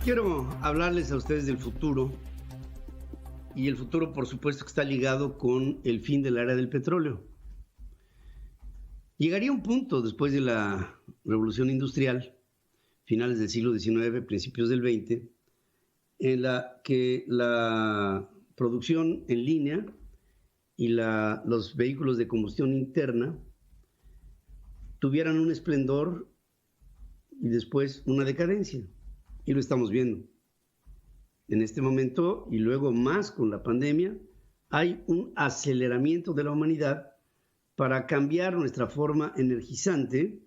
Quiero hablarles a ustedes del futuro, y el futuro, por supuesto, que está ligado con el fin de la era del petróleo. Llegaría un punto después de la revolución industrial, finales del siglo XIX, principios del XX, en la que la producción en línea y los vehículos de combustión interna tuvieran un esplendor y después una decadencia. Y lo estamos viendo. En este momento, y luego más con la pandemia, hay un aceleramiento de la humanidad para cambiar nuestra forma energizante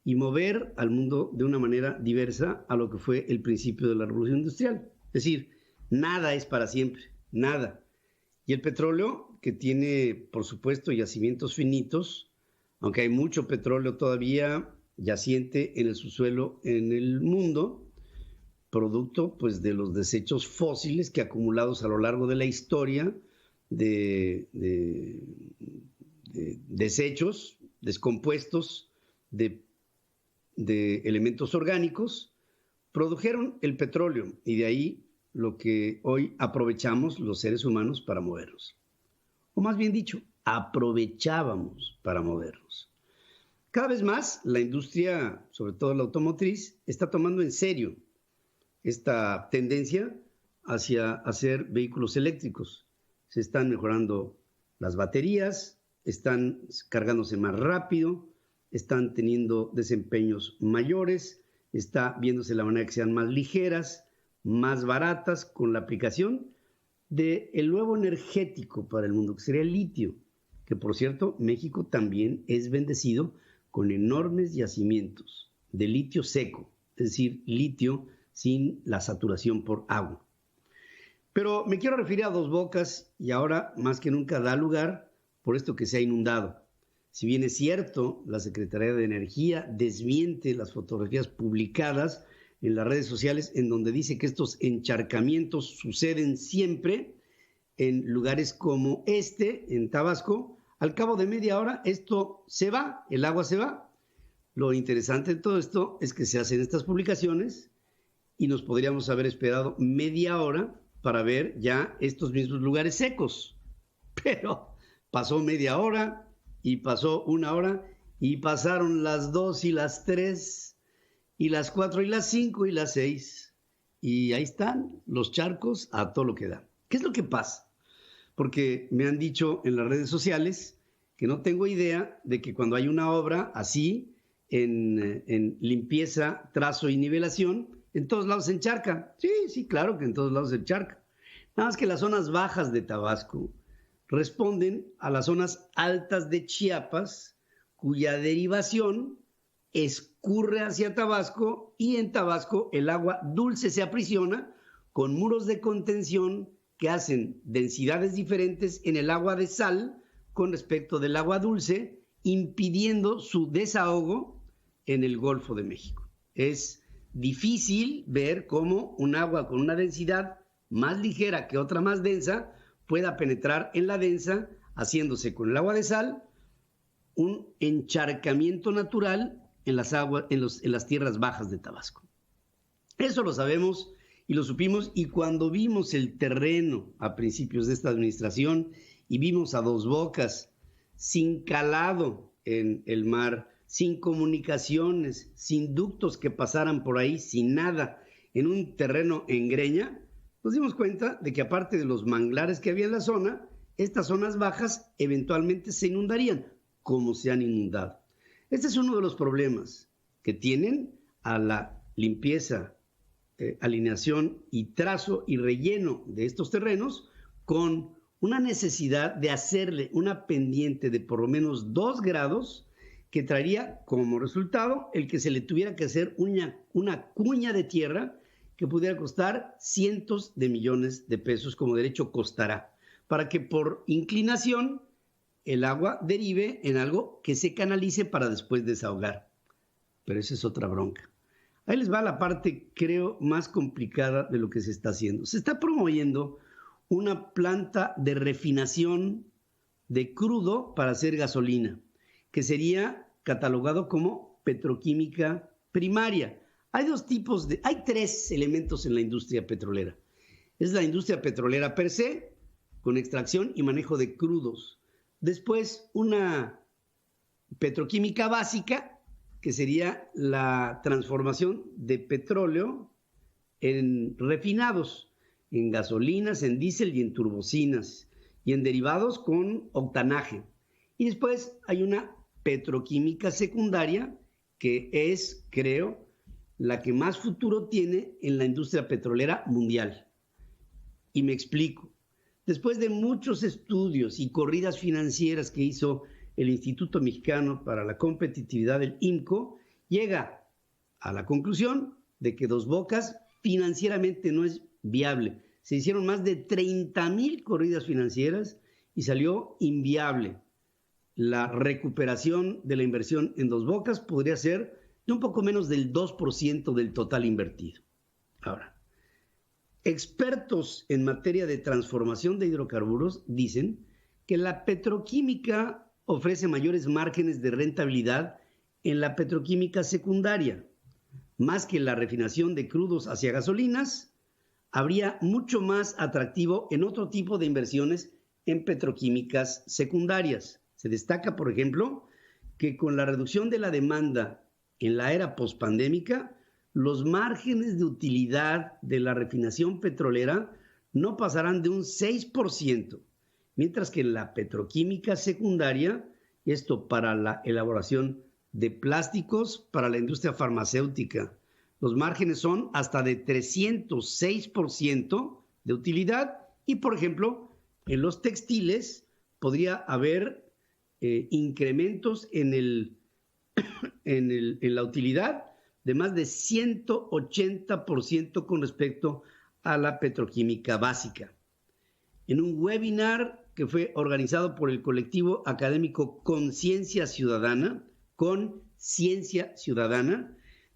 y mover al mundo de una manera diversa a lo que fue el principio de la revolución industrial. Es decir, nada es para siempre, nada. Y el petróleo, que tiene, por supuesto, yacimientos finitos, aunque hay mucho petróleo todavía yaciente en el subsuelo en el mundo, producto pues de los desechos fósiles que acumulados a lo largo de la historia de desechos descompuestos de elementos orgánicos produjeron el petróleo, y de ahí lo que hoy aprovechamos los seres humanos para movernos, o más bien dicho, aprovechábamos para movernos. Cada vez más la industria, sobre todo la automotriz, está tomando en serio esta tendencia hacia hacer vehículos eléctricos. Se están mejorando las baterías, están cargándose más rápido, están teniendo desempeños mayores, está viéndose la manera que sean más ligeras, más baratas, con la aplicación del nuevo energético para el mundo, que sería el litio, que por cierto México también es bendecido con enormes yacimientos de litio seco, es decir, litio sin la saturación por agua. Pero me quiero referir a Dos Bocas, y ahora más que nunca da lugar por esto que se ha inundado. Si bien es cierto, la Secretaría de Energía desmiente las fotografías publicadas en las redes sociales en donde dice que estos encharcamientos suceden siempre en lugares como en Tabasco. Al cabo de media hora esto se va, el agua se va. Lo interesante de todo esto es que se hacen estas publicaciones y nos podríamos haber esperado media hora para ver ya estos mismos lugares secos. Pero pasó media hora y pasó una hora y pasaron las 2 y las 3 y las 4 y las 5 y las 6. Y ahí están los charcos a todo lo que da. ¿Qué es lo que pasa? Porque me han dicho en las redes sociales que no tengo idea de que cuando hay una obra así, en limpieza, trazo y nivelación, en todos lados se encharca. Sí, claro que en todos lados se encharca. Nada más que las zonas bajas de Tabasco responden a las zonas altas de Chiapas, cuya derivación escurre hacia Tabasco, y en Tabasco el agua dulce se aprisiona con muros de contención que hacen densidades diferentes en el agua de sal con respecto del agua dulce, impidiendo su desahogo en el Golfo de México. Es difícil ver cómo un agua con una densidad más ligera que otra más densa pueda penetrar en la densa, haciéndose con el agua de sal un encharcamiento natural en las tierras bajas de Tabasco. Eso lo sabemos y lo supimos, y cuando vimos el terreno a principios de esta administración y vimos a Dos Bocas sin calado en el mar, sin comunicaciones, sin ductos que pasaran por ahí, sin nada, en un terreno en greña, nos dimos cuenta de que aparte de los manglares que había en la zona, estas zonas bajas eventualmente se inundarían, como se han inundado. Este es uno de los problemas que tienen a la limpieza, alineación y trazo y relleno de estos terrenos, con una necesidad de hacerle una pendiente de por lo menos 2 grados, que traería como resultado el que se le tuviera que hacer una cuña de tierra que pudiera costar cientos de millones de pesos, como de hecho costará, para que por inclinación el agua derive en algo que se canalice para después desahogar. Pero esa es otra bronca. Ahí les va la parte, creo, más complicada de lo que se está haciendo. Se está promoviendo una planta de refinación de crudo para hacer gasolina, que sería catalogado como petroquímica primaria. Hay tres elementos en la industria petrolera. Es la industria petrolera per se, con extracción y manejo de crudos. Después, una petroquímica básica, que sería la transformación de petróleo en refinados, en gasolinas, en diésel y en turbocinas, y en derivados con octanaje. Y después hay una petroquímica secundaria, que es, creo, la que más futuro tiene en la industria petrolera mundial. Y me explico. Después de muchos estudios y corridas financieras que hizo el Instituto Mexicano para la Competitividad del IMCO, llega a la conclusión de que Dos Bocas financieramente no es viable. Se hicieron más de 30,000 corridas financieras y salió inviable. La recuperación de la inversión en Dos Bocas podría ser de un poco menos del 2% del total invertido. Ahora, expertos en materia de transformación de hidrocarburos dicen que la petroquímica ofrece mayores márgenes de rentabilidad en la petroquímica secundaria. Más que la refinación de crudos hacia gasolinas, habría mucho más atractivo en otro tipo de inversiones en petroquímicas secundarias. Se destaca, por ejemplo, que con la reducción de la demanda en la era pospandémica, los márgenes de utilidad de la refinación petrolera no pasarán de un 6%, mientras que en la petroquímica secundaria, esto para la elaboración de plásticos para la industria farmacéutica, los márgenes son hasta de 306% de utilidad y, por ejemplo, en los textiles podría haber incrementos en la utilidad de más de 180% con respecto a la petroquímica básica. En un webinar que fue organizado por el colectivo académico Conciencia Ciudadana,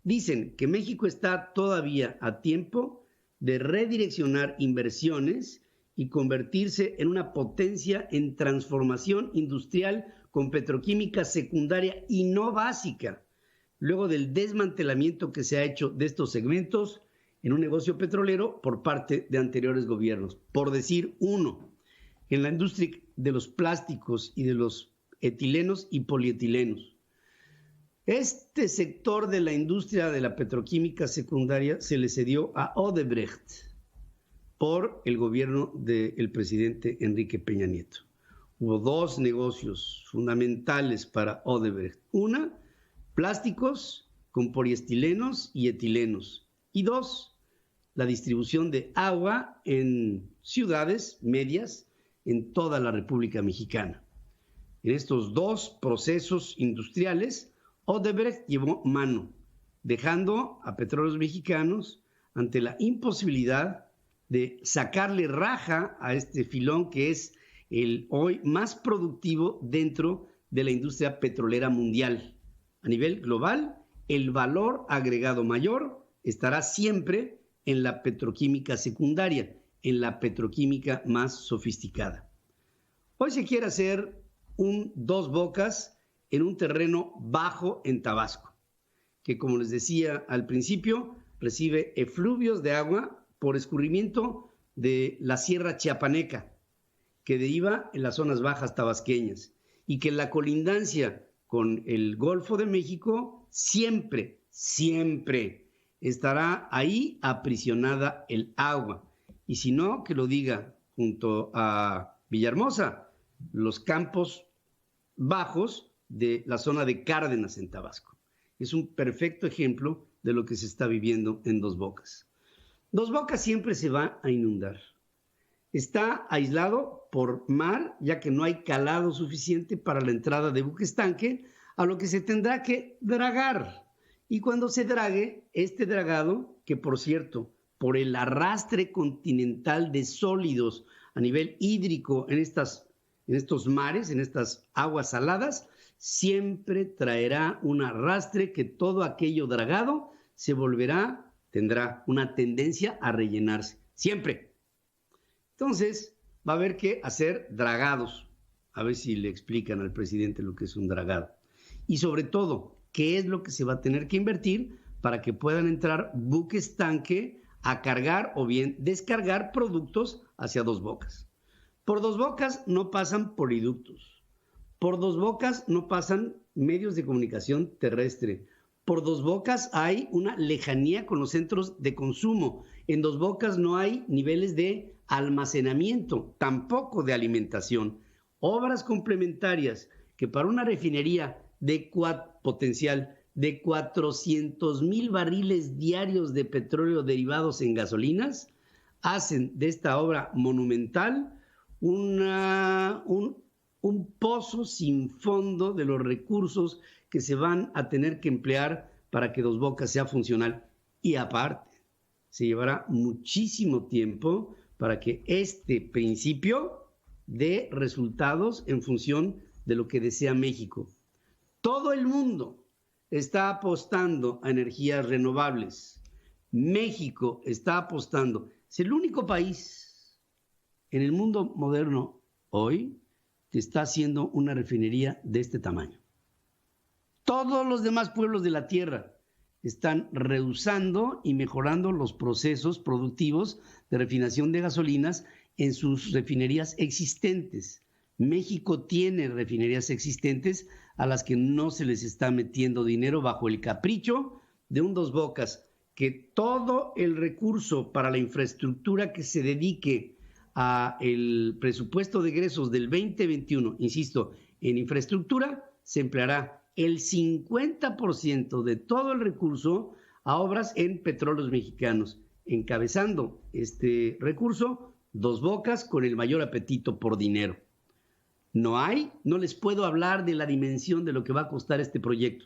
dicen que México está todavía a tiempo de redireccionar inversiones y convertirse en una potencia en transformación industrial con petroquímica secundaria y no básica, luego del desmantelamiento que se ha hecho de estos segmentos en un negocio petrolero por parte de anteriores gobiernos. Por decir uno, en la industria de los plásticos y de los etilenos y polietilenos. Este sector de la industria de la petroquímica secundaria se le cedió a Odebrecht por el gobierno del presidente Enrique Peña Nieto. Hubo dos negocios fundamentales para Odebrecht. Una, plásticos con poliestilenos y etilenos. Y dos, la distribución de agua en ciudades medias en toda la República Mexicana. En estos dos procesos industriales, Odebrecht llevó mano, dejando a Petróleos Mexicanos ante la imposibilidad de sacarle raja a este filón que es el hoy más productivo dentro de la industria petrolera mundial. A nivel global, el valor agregado mayor estará siempre en la petroquímica secundaria, en la petroquímica más sofisticada. Hoy se quiere hacer un Dos Bocas en un terreno bajo en Tabasco, que como les decía al principio, recibe efluvios de agua por escurrimiento de la Sierra Chiapaneca, que deriva en las zonas bajas tabasqueñas, y que en la colindancia con el Golfo de México siempre estará ahí aprisionada el agua. Y si no, que lo diga junto a Villahermosa, los campos bajos de la zona de Cárdenas en Tabasco. Es un perfecto ejemplo de lo que se está viviendo en Dos Bocas. Dos Bocas siempre se va a inundar. Está aislado por mar, ya que no hay calado suficiente para la entrada de buques tanque, a lo que se tendrá que dragar. Y cuando se drague, este dragado, que por cierto, por el arrastre continental de sólidos a nivel hídrico en estos mares, en estas aguas saladas, siempre traerá un arrastre que todo aquello dragado tendrá una tendencia a rellenarse, siempre. Entonces, va a haber que hacer dragados. A ver si le explican al presidente lo que es un dragado. Y sobre todo, qué es lo que se va a tener que invertir para que puedan entrar buques tanque a cargar o bien descargar productos hacia Dos Bocas. Por Dos Bocas no pasan poliductos. Por Dos Bocas no pasan medios de comunicación terrestre. Por Dos Bocas hay una lejanía con los centros de consumo. En Dos Bocas no hay niveles de almacenamiento, tampoco de alimentación. Obras complementarias que para una refinería de potencial de 400,000 barriles diarios de petróleo derivados en gasolinas hacen de esta obra monumental un pozo sin fondo de los recursos que se van a tener que emplear para que Dos Bocas sea funcional. Y aparte, se llevará muchísimo tiempo para que este principio dé resultados en función de lo que desea México. Todo el mundo está apostando a energías renovables. México está apostando. Es el único país en el mundo moderno hoy que está haciendo una refinería de este tamaño. Todos los demás pueblos de la tierra están rehusando y mejorando los procesos productivos de refinación de gasolinas en sus refinerías existentes. México tiene refinerías existentes a las que no se les está metiendo dinero bajo el capricho de un Dos Bocas, que todo el recurso para la infraestructura que se dedique a el presupuesto de egresos del 2021, insisto, en infraestructura, se empleará el 50% de todo el recurso a obras en petróleos mexicanos, encabezando este recurso Dos Bocas con el mayor apetito por dinero. No les puedo hablar de la dimensión de lo que va a costar este proyecto.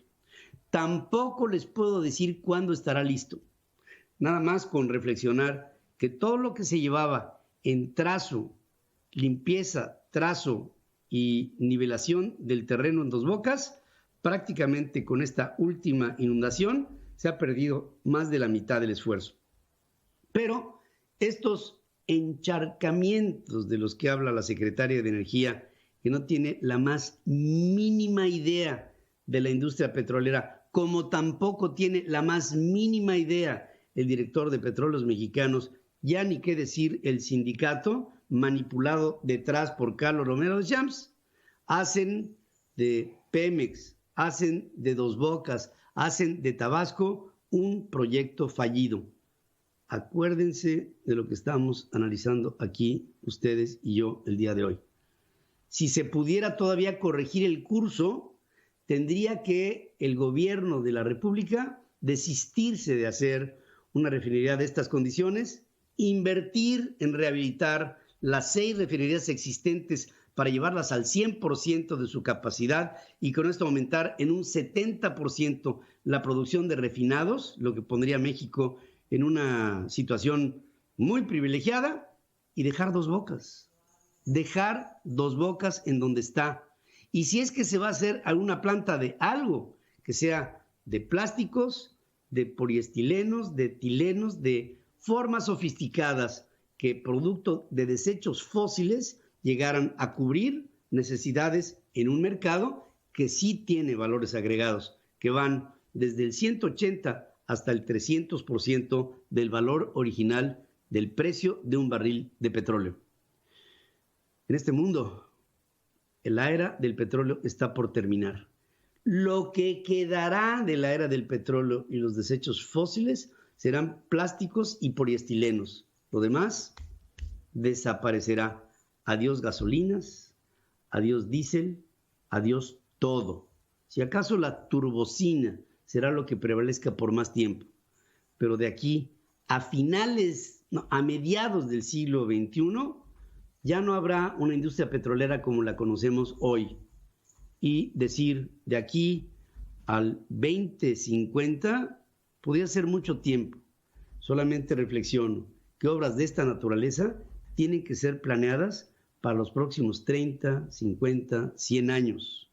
Tampoco les puedo decir cuándo estará listo. Nada más con reflexionar que todo lo que se llevaba en trazo, limpieza, trazo y nivelación del terreno en Dos Bocas, prácticamente con esta última inundación se ha perdido más de la mitad del esfuerzo. Pero estos encharcamientos de los que habla la secretaria de Energía, que no tiene la más mínima idea de la industria petrolera, como tampoco tiene la más mínima idea el director de Petróleos Mexicanos, ya ni qué decir el sindicato manipulado detrás por Carlos Romero de Champs, hacen de Pemex, hacen de Dos Bocas, hacen de Tabasco un proyecto fallido. Acuérdense de lo que estamos analizando aquí ustedes y yo el día de hoy. Si se pudiera todavía corregir el curso, tendría que el gobierno de la República desistirse de hacer una refinería de estas condiciones, invertir en rehabilitar las 6 refinerías existentes para llevarlas al 100% de su capacidad y con esto aumentar en un 70% la producción de refinados, lo que pondría a México en una situación muy privilegiada, y dejar Dos Bocas. Dejar Dos Bocas en donde está. Y si es que se va a hacer alguna planta de algo, que sea de plásticos, de poliestilenos, de etilenos, de formas sofisticadas que producto de desechos fósiles llegaran a cubrir necesidades en un mercado que sí tiene valores agregados, que van desde el 180 hasta el 300% del valor original del precio de un barril de petróleo. En este mundo, la era del petróleo está por terminar. Lo que quedará de la era del petróleo y los desechos fósiles serán plásticos y poliestilenos. Lo demás desaparecerá. Adiós gasolinas, adiós diésel, adiós todo. Si acaso la turbocina será lo que prevalezca por más tiempo. Pero de aquí a mediados del siglo XXI, ya no habrá una industria petrolera como la conocemos hoy. Y decir de aquí al 2050 podría ser mucho tiempo. Solamente reflexiono que obras de esta naturaleza tienen que ser planeadas para los próximos 30, 50, 100 años.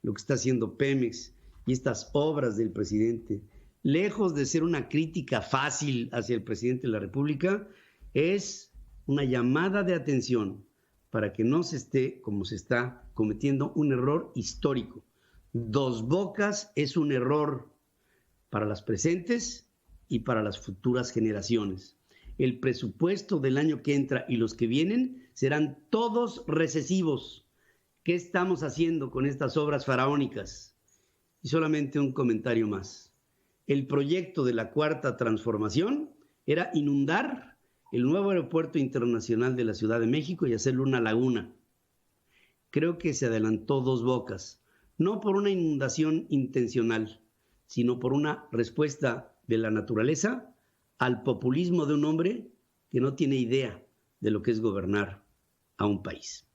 Lo que está haciendo Pemex y estas obras del presidente, lejos de ser una crítica fácil hacia el presidente de la República, es una llamada de atención para que no se esté, como se está, cometiendo un error histórico. Dos Bocas es un error. para las presentes y para las futuras generaciones. El presupuesto del año que entra y los que vienen serán todos recesivos. ¿Qué estamos haciendo con estas obras faraónicas? Y solamente un comentario más. El proyecto de la Cuarta Transformación era inundar el nuevo aeropuerto internacional de la Ciudad de México y hacerlo una laguna. Creo que se adelantó Dos Bocas, no por una inundación intencional, sino por una respuesta de la naturaleza al populismo de un hombre que no tiene idea de lo que es gobernar a un país.